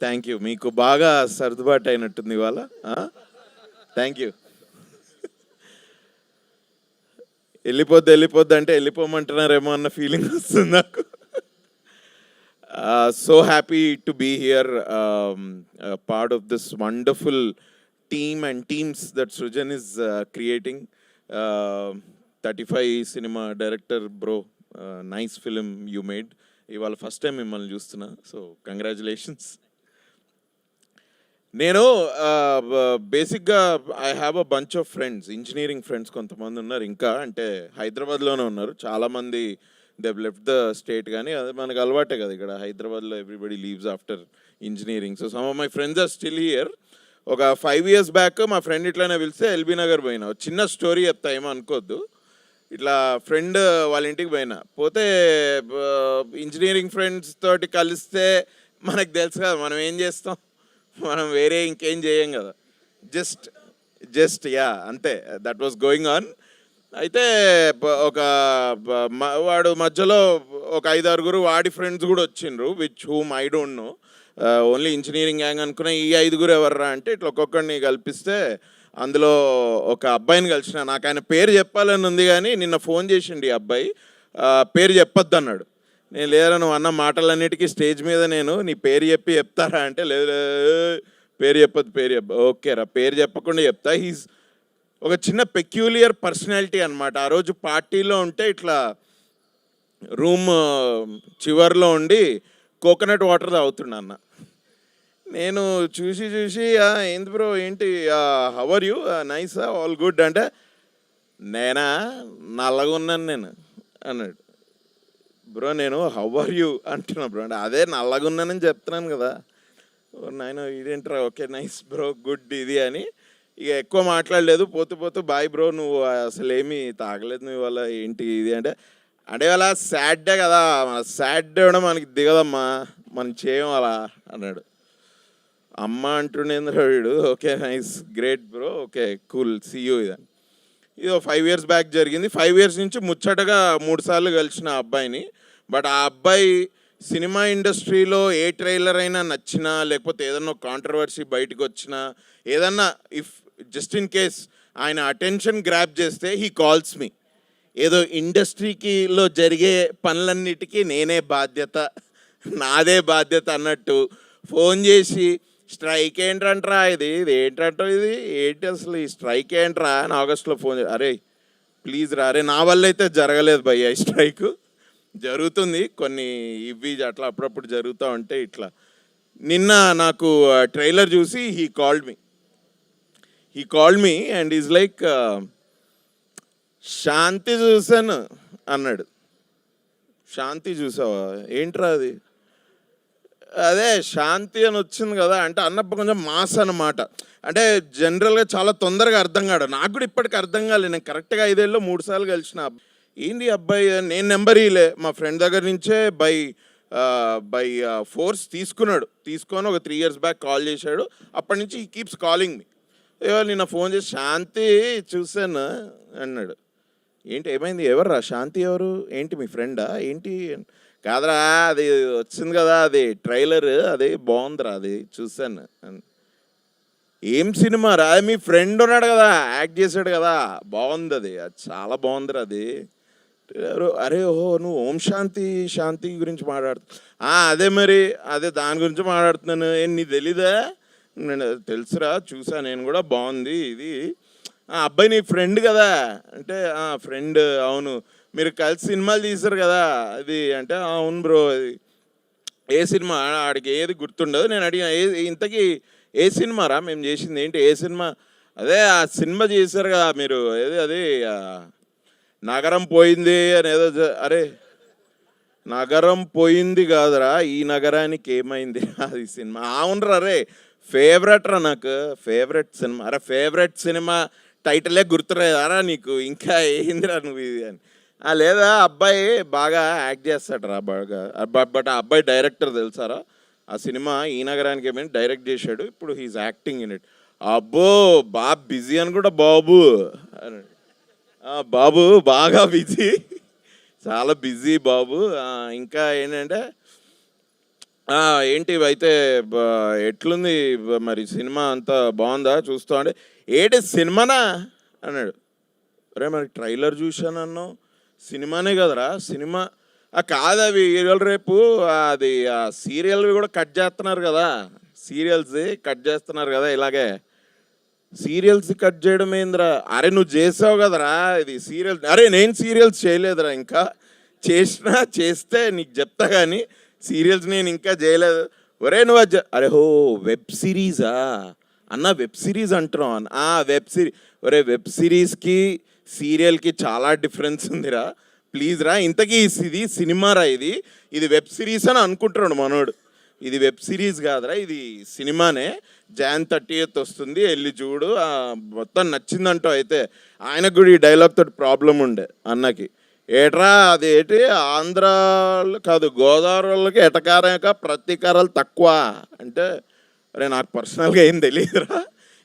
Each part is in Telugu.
Thank you. మీకు బాగా సర్దుబాటు అయినట్టుంది ఇవాళ. Thank you. వెళ్ళిపోద్ది అంటే వెళ్ళిపోమంటున్నారేమో అన్న ఫీలింగ్ వస్తుంది నాకు. So happy to be here, part of this wonderful team and teams that Srujan is creating. 35 cinema director bro, nice film you made. ఇవాళ ఫస్ట్ టైం మిమ్మల్ని చూస్తున్నా, సో కంగ్రాచులేషన్స్. నేను బేసిక్గా I have a bunch of friends, engineering friends కొంతమంది ఉన్నారు, ఇంకా అంటే హైదరాబాద్లోనే ఉన్నారు. చాలామంది దే లెఫ్ట్ ద స్టేట్, కానీ అది మనకు అలవాటే కదా ఇక్కడ హైదరాబాద్లో, everybody leaves after engineering. So some of my friends are still here. ఒక 5 years బ్యాక్ మా ఫ్రెండ్ ఇట్లానే పిలిస్తే ఎల్బీ నగర్ పోయినా. చిన్న స్టోరీ చెప్తా, ఏమో అనుకోవద్దు. ఇట్లా ఫ్రెండ్ వాళ్ళ ఇంటికి పోతే ఇంజనీరింగ్ ఫ్రెండ్స్ తోటి కలిస్తే మనకు తెలుసు కదా మనం ఏం చేస్తాం, మనం వేరే ఇంకేం చేయం కదా, జస్ట్ అంతే. That was going on. అయితే వాడు మధ్యలో ఒక 5-6 వాడి ఫ్రెండ్స్ కూడా వచ్చిండ్రు, which whom I don't know. Only engineering gang అనుకున్న. ఈ 5 ఎవర్రా అంటే ఇట్లా ఒక్కొక్కడిని కల్పిస్తే అందులో ఒక అబ్బాయిని కలిసిన. నాకు ఆయన పేరు చెప్పాలని ఉంది, కానీ నిన్న ఫోన్ చేసిండు ఈ అబ్బాయి, పేరు చెప్పొద్దు అన్నాడు. నేను లేదా నువ్వు అన్న మాటలన్నిటికీ స్టేజ్ మీద నేను నీ పేరు చెప్తారా అంటే, లేదు పేరు చెప్పొద్దు. ఓకే రా, పేరు చెప్పకుండా చెప్తా. హీస్ ఒక చిన్న పెక్యూలియర్ పర్సనాలిటీ అనమాట. ఆ రోజు పార్టీలో ఉంటే ఇట్లా రూమ్ చివర్లో ఉండి కోకోనట్ వాటర్ తాగుతున్నా అన్న. నేను చూసి ఏంది బ్రో, ఏంటి, how are you, nice, all good అంటే, నేనా నల్లగా ఉన్నాను నేను అన్నాడు. బ్రో నేను హౌ ఆర్ యూ అంటున్నా బ్రో అంటే, అదే నల్లగా ఉన్నానని చెప్తున్నాను కదా. నాయన ఇదేంట్రా, ఓకే నైస్ బ్రో, గుడ్ ఇది అని. ఇక ఎక్కువ మాట్లాడలేదు. పోతూ బాయ్ బ్రో, నువ్వు అసలు ఏమీ తాగలేదు నువ్వు ఇవాళ, ఏంటి ఇది అంటే ఇవాళ సాడ్డే కదా, సాడ్ డే కూడా మనకి దిగదమ్మా, మనం చేయం అలా అన్నాడు. అమ్మ అంటుండేంద్ర వీడు. Okay nice, great bro, okay cool, see you. ఇది 5 years బ్యాక్ జరిగింది. 5 years నుంచి ముచ్చటగా 3 సార్లు కలిసిన ఆ అబ్బాయిని. బట్ ఆ అబ్బాయి సినిమా ఇండస్ట్రీలో ఏ ట్రైలర్ అయినా నచ్చినా, లేకపోతే ఏదన్నా కాంట్రవర్సీ బయటకు వచ్చినా, ఏదన్నా ఇఫ్ జస్ట్ ఇన్ కేస్ ఆయన అటెన్షన్ గ్రాప్ చేస్తే హీ కాల్స్ మీ. ఏదో ఇండస్ట్రీకిలో జరిగే పనులన్నిటికీ నేనే బాధ్యత, నాదే బాధ్యత అన్నట్టు ఫోన్ చేసి, స్ట్రైక్ ఏంటంట్రా, ఇది ఏంటంటో, ఇది ఏంటి అసలు ఈ స్ట్రైక్ ఏంట్రా అని ఆగస్టులో ఫోన్ చేసి, అరే ప్లీజ్ రా, అరే నా వల్ల అయితే జరగలేదు భయ్య, ఈ స్ట్రైక్ జరుగుతుంది, కొన్ని ఇవి అట్లా అప్పుడప్పుడు జరుగుతూ ఉంటే ఇట్లా. నిన్న నాకు ట్రైలర్ చూసి he called me and is like, Shanti చూసాను అన్నాడు. శాంతి చూసావా, ఏంట్రా అది, అదే శాంతి అని వచ్చింది కదా అంటే, అన్నప్పుడు కొంచెం మాస్ అన్నమాట. అంటే జనరల్గా చాలా తొందరగా అర్థం కాడు, నాకు కూడా ఇప్పటికి అర్థం కాలేదు. నేను కరెక్ట్గా 5 ఏళ్ళలో 3 సార్లు కలిసిన. ఏంది అబ్బాయి, నేను నెంబర్ ఇలే, మా ఫ్రెండ్ దగ్గర నుంచే బై ఫోర్స్ తీసుకొని ఒక 3 years బ్యాక్ కాల్ చేశాడు. అప్పటి నుంచి ఈ కీప్స్ కాలింగ్ మీ. నిన్న ఫోన్ చేసి శాంతి చూసాను అన్నాడు. ఏంటి ఏమైంది, ఎవర్రా శాంతి, ఎవరు, ఏంటి మీ ఫ్రెండా ఏంటి? కాదరా, అది వచ్చింది కదా, అది ట్రైలర్, అది బాగుందిరా, అది చూసాను. ఏం సినిమా రా, మీ ఫ్రెండ్ ఉన్నాడు కదా, యాక్ట్ చేశాడు కదా, బాగుంది అది చాలా బాగుందిరా అది. అరే ఓహో, నువ్వు ఓం శాంతి గురించి మాట్లాడుతు, అదే మరి, అదే దాని గురించి మాట్లాడుతున్నాను. ఏం నీ తెలీదా? నేను తెలుసురా, చూసా నేను కూడా, బాగుంది ఇది. అబ్బాయి నీ ఫ్రెండ్ కదా అంటే, ఫ్రెండ్, అవును, మీరు కలిసి సినిమాలు తీశారు కదా అది అంటే, అవును బ్రో, అది ఏ సినిమా, ఆడికి ఏది గుర్తుండదు. నేను అడిగిన, ఇంతకీ ఏ సినిమా రా మేము చేసింది, ఏంటి ఏ సినిమా? అదే ఆ సినిమా చేశారు కదా మీరు, ఏది అది నగరం పోయింది అని ఏదో. అరే నగరం పోయింది కాదురా, ఈ నగరానికి ఏమైంది అది సినిమా. అవునరా, అరే ఫేవరెట్ రా, నాకు ఫేవరెట్ సినిమా. అరే ఫేవరెట్ సినిమా టైటిలే గుర్తురారా నీకు, ఇంకా ఏందిరా నువ్వు ఇది అని. లేదా అబ్బాయి బాగా యాక్ట్ చేస్తాడు రా బాగా. బట్ ఆ అబ్బాయి డైరెక్టర్ తెలుసారా, ఆ సినిమా ఈ నగరానికి ఏమైనా డైరెక్ట్ చేశాడు, ఇప్పుడు హీఈస్ యాక్టింగ్ ఇన్ ఇట్. అబ్బో బాగా బిజీ అని కూడా బాబు బాబు బాగా బిజీ, చాలా బిజీ బాబు. ఇంకా ఏంటంటే ఏంటి అయితే ఎట్లుంది మరి సినిమా అంతా బాగుందా చూస్తా అంటే ఏంటి సినిమానా అన్నాడు. అరే మరి ట్రైలర్ చూశానన్నావు, సినిమానే కదరా సినిమా. కాదు అవి ఇవాళ రేపు అది ఆ సీరియల్వి కూడా కట్ చేస్తున్నారు కదా, సీరియల్స్ కట్ చేస్తున్నారు కదా ఇలాగే. సీరియల్స్ కట్ చేయడం ఏందిరా? అరే నువ్వు చేసావు కదరా ఇది సీరియల్స్. అరే నేను సీరియల్స్ చేయలేదురా, ఇంకా చేసినా చేస్తే నీకు చెప్తా కానీ సీరియల్స్ నేను ఇంకా చేయలేదు. ఒరే నువ్వు అరే హో వెబ్ సిరీసా అన్న, వెబ్ సిరీస్ అంటున్నావు అన్న. Web series. ఒరే వెబ్ సిరీస్కి సీరియల్కి చాలా డిఫరెన్స్ ఉందిరా, ప్లీజ్ రా. ఇంతకీ ఇది సినిమా రా, ఇది ఇది వెబ్ సిరీస్ అని అనుకుంటున్నాడు మనోడు. ఇది వెబ్ సిరీస్ కాదురా, ఇది సినిమానే. Jan 30th వస్తుంది, వెళ్ళి చూడు. మొత్తం నచ్చిందంటూ. అయితే ఆయనకు కూడా ఈ డైలాగ్ తోటి ప్రాబ్లం ఉండే అన్నకి. ఏట్రా అదేంటి ఆంధ్రాలో కాదు గోదావరి వాళ్ళకి ఎటకారక ప్రతీకారాలు తక్కువ అంటే, అరే నాకు పర్సనల్గా ఏం తెలియదురా,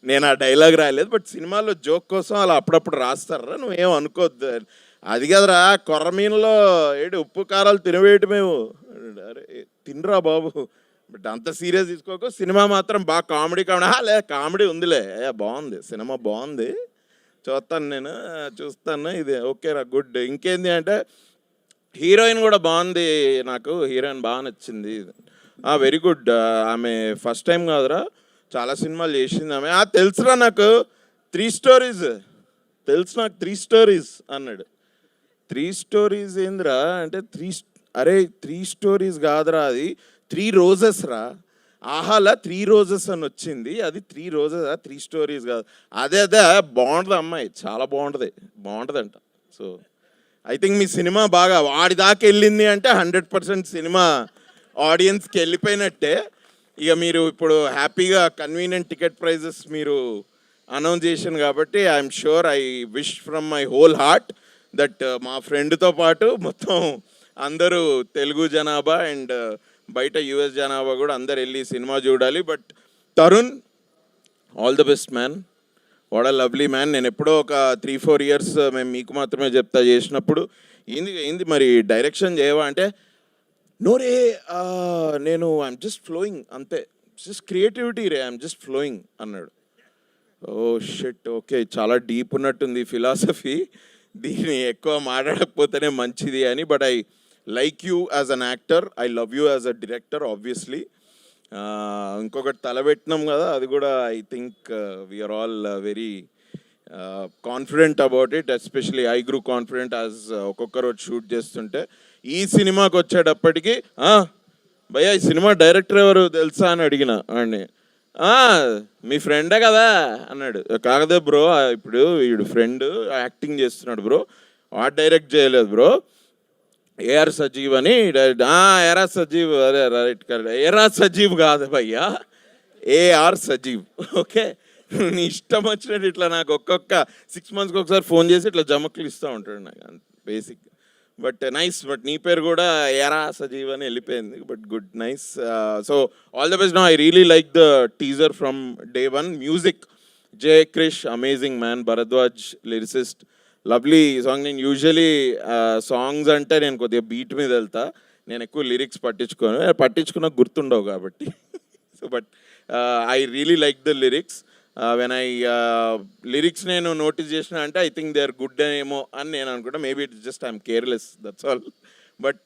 నేను ఆ డైలాగ్ రాయలేదు, బట్ సినిమాలో జోక్ కోసం అలా అప్పుడప్పుడు రాస్తారా, నువ్వేం అనుకోవద్దు. అది కదరా కొర్రమీనలో ఏంటి ఉప్పు కారాలు తినవేయటమేమో. అరే తినరా బాబు, బట్ అంత సీరియస్ తీసుకోకు. సినిమా మాత్రం బాగా కామెడీ లే కామెడీ ఉందిలే, బాగుంది సినిమా, బాగుంది, చూస్తాను నేను, చూస్తాను. ఇది ఓకే రా, గుడ్. ఇంకేంది అంటే హీరోయిన్ కూడా బాగుంది, నాకు హీరోయిన్ బాగా నచ్చింది. Very good. ఆమె ఫస్ట్ టైం కాదురా, చాలా సినిమాలు చేసింది ఆమె. తెలుసురా నాకు 3 స్టోరీస్ తెలుసు, నాకు 3 స్టోరీస్ అన్నాడు. 3 స్టోరీస్ ఏందిరా అంటే అరే 3 స్టోరీస్ కాదురా, అది 3 రోజెస్ రా. ఆహాలా 3 రోజెస్ అని వచ్చింది, అది 3 రోజెస్, 3 స్టోరీస్ కాదు. అదే బాగుంటుంది అమ్మాయి, చాలా బాగుంటుందంట. సో ఐ థింక్ మీ సినిమా బాగా వాడి దాకా వెళ్ళింది అంటే 100% సినిమా ఆడియన్స్కి వెళ్ళిపోయినట్టే. ఇక మీరు ఇప్పుడు హ్యాపీగా కన్వీనియంట్ టికెట్ ప్రైజెస్ మీరు అనౌన్స్ చేశాను కాబట్టి I'm sure, I wish from my whole heart that మా ఫ్రెండ్తో పాటు మొత్తం అందరూ తెలుగు జనాభా అండ్ బయట యూఎస్ జనాభా కూడా అందరు వెళ్ళి సినిమా చూడాలి. But Tarun, all the best man, what a lovely man. నేను ఎప్పుడో ఒక 3-4 ఇయర్స్ మేము మీకు మాత్రమే చెప్తా చేసినప్పుడు, ఏంది మరి డైరెక్షన్ చేయవా అంటే, నోరే నేను ఐఎమ్ జస్ట్ ఫ్లోయింగ్ అంతే, జస్ట్ క్రియేటివిటీ రే, ఐఎమ్ జస్ట్ ఫ్లోయింగ్ అన్నాడు. ఓ షిట్, ఓకే చాలా డీప్ ఉన్నట్టుంది ఫిలాసఫీ, దీన్ని ఎక్కువ మాట్లాడకపోతేనే మంచిది అని. But I like you as an actor, I love you as a director obviously. ఇంకొకటి తలబెట్టినాం కదా, అది కూడా I think we're all very confident about it. Especially I grew confident as ఒక్కొక్కరు షూట్ చేస్తుంటే. ఈ సినిమాకి వచ్చేటప్పటికి భయ్యా ఈ సినిమా డైరెక్టర్ ఎవరు తెలుసా అని అడిగిన వాడిని. మీ ఫ్రెండే కదా అన్నాడు. కాకదే బ్రో, ఇప్పుడు వీడు ఫ్రెండ్ యాక్టింగ్ చేస్తున్నాడు బ్రో, వాడు డైరెక్ట్ చేయలేదు బ్రో, ఏఆర్ సజీవ్ అని డైరెక్ట్. ఏఆర్ సజీవ్, అదే రైట్ కరెక్ట్, ఏఆర్ సజీవ్ కాదు భయ్యా, ఏఆర్ సజీవ్. ఓకే, నీ ఇష్టం వచ్చినట్టు ఇట్లా నాకు ఒక్కొక్క 6 monthsకి ఒకసారి ఫోన్ చేసి ఇట్లా జమక్లు ఇస్తూ ఉంటాడు నాకు, బేసిక్. బట్ నైస్, బట్ నీ పేరు కూడా ఏరా సజీవ్ అని వెళ్ళిపోయింది, but good, nice. So all the best. No I really like the teaser from day 1. Music J Krish, amazing man. Bharadwaj lyricist, lovely song. నేను యూజువలీ సాంగ్స్ అంటే నేను కొద్దిగా బీట్ మీద వెళ్తా, నేను ఎక్కువ లిరిక్స్ పట్టించుకున్నా గుర్తుండవు కాబట్టి. So but I really like the lyrics. When I lyrics నేను నోటీస్ చేసిన అంటే I think they are good ఏమో అని నేను అనుకుంటా. Maybe it's just I'm careless, that's all. But